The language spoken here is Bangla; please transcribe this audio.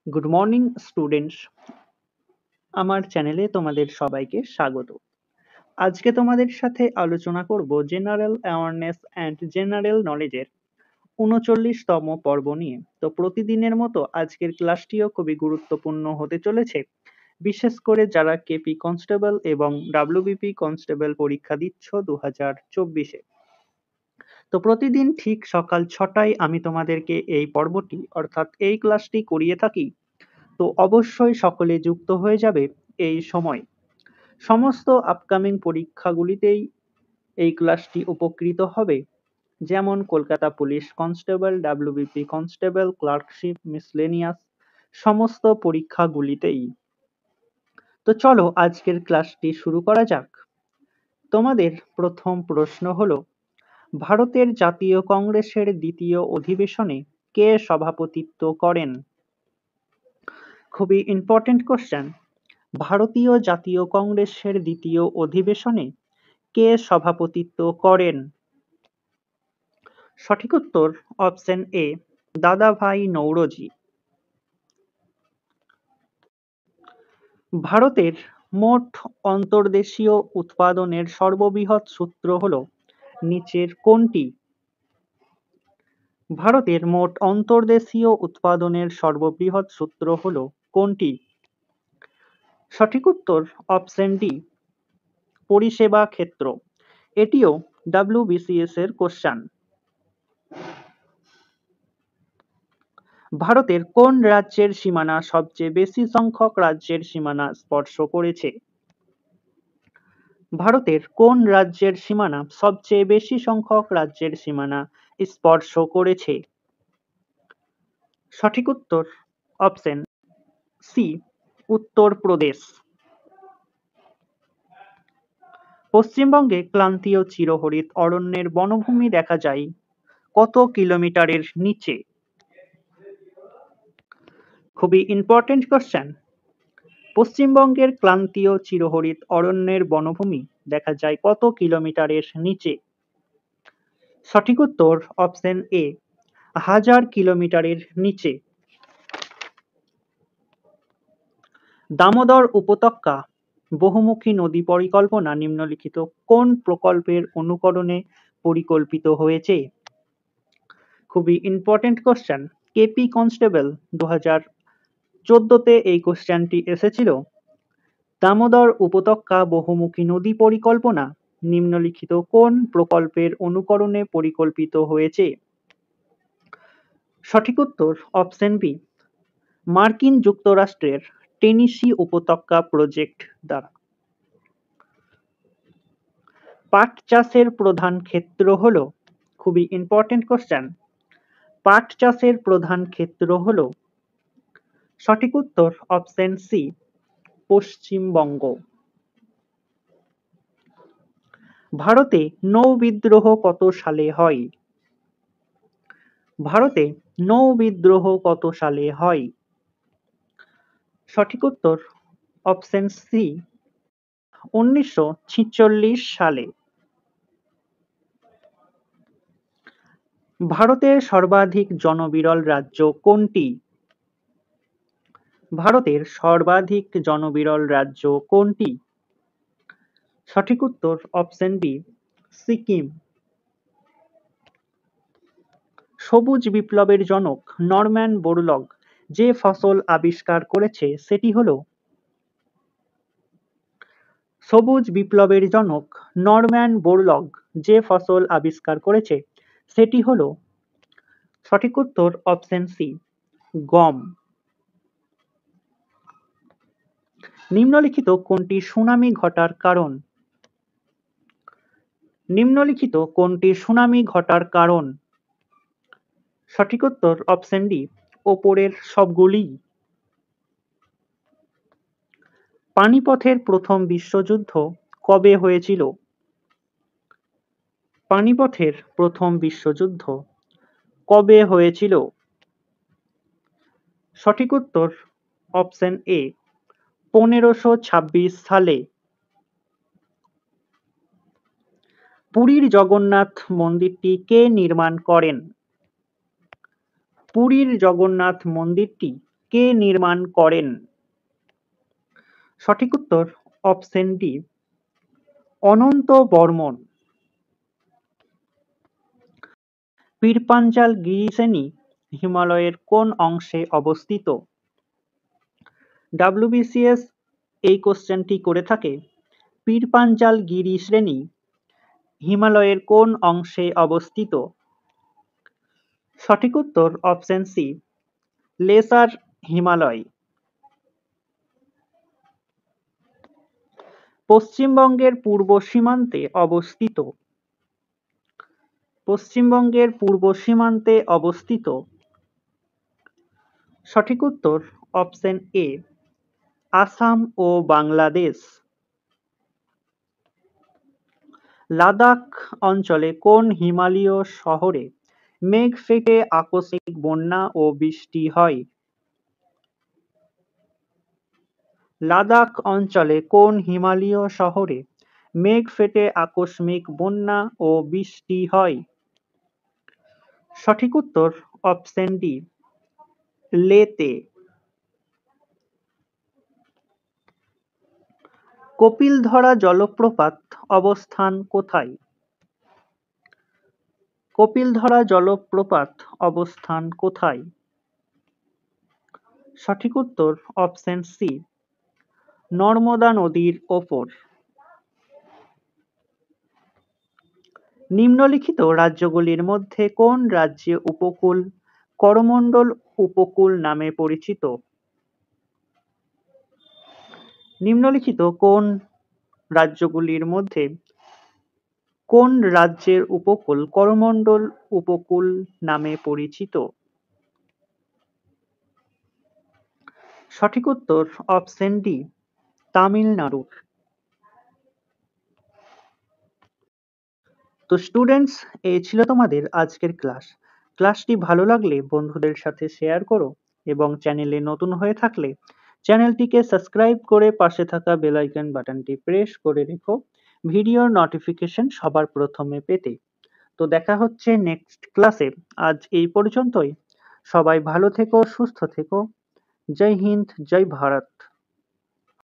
Good morning students. আমার চ্যানেলে তোমাদের সবাইকে স্বাগত। আজকে তোমাদের সাথে আলোচনা করব জেনারেল অ্যাওয়ারনেস অ্যান্ড জেনারেল নলেজের ৩৯তম পর্ব নিয়ে। তো প্রতিদিনের মতো আজকের ক্লাসটিও খুবই গুরুত্বপূর্ণ হতে চলেছে, বিশেষ করে যারা কেপি কনস্টেবল এবং ডাব্লিউবিপি কনস্টেবল পরীক্ষা দিচ্ছ 2024-এ। তো প্রতিদিন ঠিক সকাল 6টায় আমি তোমাদেরকে এই পর্বটি অর্থাৎ এই ক্লাসটি করিয়ে থাকি। তো অবশ্যই সকলে যুক্ত হয়ে যাবে এই সময়। সমস্ত আপকামিং পরীক্ষাগুলিতেই এই ক্লাসটি উপকৃত হবে, যেমন Kolkata police constable, WBP constable, clerkship, miscellaneous সমস্ত পরীক্ষাগুলিতেই। তো চলো আজকের ক্লাসটি শুরু করা যাক। তোমাদের প্রথম প্রশ্ন হলো, ভারতের জাতীয় কংগ্রেসের দ্বিতীয় অধিবেশনে কে সভাপতিত্ব করেন? খুবই ইম্পর্টেন্ট কোশ্চেন। ভারতীয় জাতীয় কংগ্রেসের দ্বিতীয় অধিবেশনে কে সভাপতিত্ব করেন? সঠিক উত্তর অপশন এ, দাদাভাই নৌরোজি। ভারতের মোট অন্তর্দেশীয় উৎপাদনের সর্ববৃহৎ সূত্র হল নিচের কোনটি? ভারতের মোট অন্তর্দেশীয় উৎপাদনের সর্ববৃহৎ সূত্র হল কোনটি? সঠিক উত্তর অপশন ডি, পরিষেবা ক্ষেত্র। এটিও ডাব্লিউবিসিএস এর কোশ্চেন। ভারতের কোন রাজ্যের সীমানা সবচেয়ে বেশি সংখ্যক রাজ্যের সীমানা স্পর্শ করেছে? ভারতের কোন রাজ্যের সীমানা সবচেয়ে বেশি সংখ্যক রাজ্যের সীমানা স্পর্শ করেছে? সঠিক উত্তর অপশন সি, উত্তরপ্রদেশ। পশ্চিমবঙ্গে ক্রান্তীয় চিরহরিৎ অরণ্যের বনভূমি দেখা যায় কত কিলোমিটারের নিচে? খুবই ইম্পর্টেন্ট কোশ্চেন। পশ্চিমবঙ্গের ক্রান্তীয় চিরহরিৎ অরণ্যের বনভূমি দেখা যায় কত কিলোমিটারের নিচে? সঠিক উত্তর অপশন এ, 1000 কিলোমিটারের নিচে। দামোদর উপত্যকা বহুমুখী নদী পরিকল্পনা নিম্নলিখিত কোন প্রকল্পের অনুকরণে পরিকল্পিত হয়েছে? খুবই ইম্পর্টেন্ট কোশ্চেন। কেপি কনস্টেবল 2014-তে এই কোশ্চেনটি এসেছিল। দামোদর উপত্যকা বহুমুখী নদী পরিকল্পনা নিম্নলিখিত কোন প্রকল্পের অনুকরণে পরিকল্পিত হয়েছে? সঠিক উত্তর অপশন বি, মার্কিন যুক্তরাষ্ট্রের টেনেসি উপত্যকা প্রজেক্ট দ্বারা। পাট চাষের প্রধান ক্ষেত্র হল, খুবই ইম্পর্টেন্ট কোশ্চেন, পাট চাষের প্রধান ক্ষেত্র হল? সঠিক উত্তর অপশন সি, পশ্চিমবঙ্গ। ভারতে নৌ বিদ্রোহ কত সালে হয়? ভারতে নৌ বিদ্রোহ কত সালে হয়? সঠিক উত্তর অপশন সি, 1946 সালে। ভারতের সর্বাধিক জনবিরল রাজ্য কোনটি? ভারতের সর্বাধিক জনবিরল রাজ্য কোনটি? সঠিক উত্তর অপশন বি, সিকিম। সবুজ বিপ্লবের জনক নরম্যান বোরলগ যে ফসল আবিষ্কার করেছে সেটি হল? সবুজ বিপ্লবের জনক নরম্যান বোরলগ যে ফসল আবিষ্কার করেছে সেটি হল? সঠিক উত্তর অপশন সি, গম। নিম্নলিখিত কোনটি সুনামি ঘটার কারণ? নিম্নলিখিত কোনটি সুনামি ঘটার কারণ? সঠিক উত্তর অপশন ডি, ওপরের সবগুলি। পানিপথের প্রথম বিশ্বযুদ্ধ কবে হয়েছিল? পানিপথের প্রথম বিশ্বযুদ্ধ কবে হয়েছিল? সঠিক উত্তর অপশন এ, 1526 সালে। পুরীর জগন্নাথ মন্দিরটি কে নির্মাণ করেন? পুরীর জগন্নাথ মন্দিরটি কে নির্মাণ করেন? সঠিক উত্তর অপশন ডি, অনন্ত বর্মন। পীরপাঞ্জাল গিরিশ্রেণী হিমালয়ের কোন অংশে অবস্থিত? WBCS এই কোশ্চেনটি করে থাকে। পীরপাঞ্জাল গিরিশ্রেণী হিমালয়ের কোন অংশে অবস্থিত? সঠিক উত্তর অপশন সি, লেসার হিমালয়। পশ্চিমবঙ্গের পূর্ব সীমান্তে অবস্থিত। পশ্চিমবঙ্গের পূর্ব সীমান্তে অবস্থিত। সঠিক উত্তর অপশন এ, আসাম ও বাংলাদেশ। লাদাখ অঞ্চলে কোন হিমালয়ীয় শহরে মেঘ ফেটে আকস্মিক বন্যা ও বৃষ্টি হয়? লাদাখ অঞ্চলে কোন হিমালয়ীয় শহরে মেঘ ফেটে আকস্মিক বন্যা ও বৃষ্টি হয়? সঠিক উত্তর অপশন ডি, লেতে। কপিলধরা জলপ্রপাত অবস্থান কোথায়? কপিলধরা জলপ্রপাত অবস্থান কোথায়? সঠিক উত্তর অপশন সি, নর্মদা নদীর ওপর। নিম্নলিখিত রাজ্যগুলির মধ্যে কোন রাজ্যে উপকূল করমণ্ডল উপকূল নামে পরিচিত? নিম্নলিখিত কোন রাজ্যগুলির মধ্যে কোন রাজ্যের উপকূল করমণ্ডল উপকূল নামে পরিচিত? সঠিক উত্তর অপশন ডি, তামিলনাড়ুর। তো স্টুডেন্টস, এই ছিল তোমাদের আজকের ক্লাস। ক্লাসটি ভালো লাগলে বন্ধুদের সাথে শেয়ার করো এবং চ্যানেলে নতুন হয়ে থাকলে চ্যানেলটিকে সাবস্ক্রাইব করে পাশে থাকা বেল আইকন বাটনটি প্রেস করে রেখো ভিডিওর নোটিফিকেশন সবার প্রথমে পেতে। তো দেখা হচ্ছে নেক্সট ক্লাসে। আজ এই পর্যন্তই। সবাই ভালো থেকো, সুস্থ থেকো। জয় হিন্দ, জয় ভারত।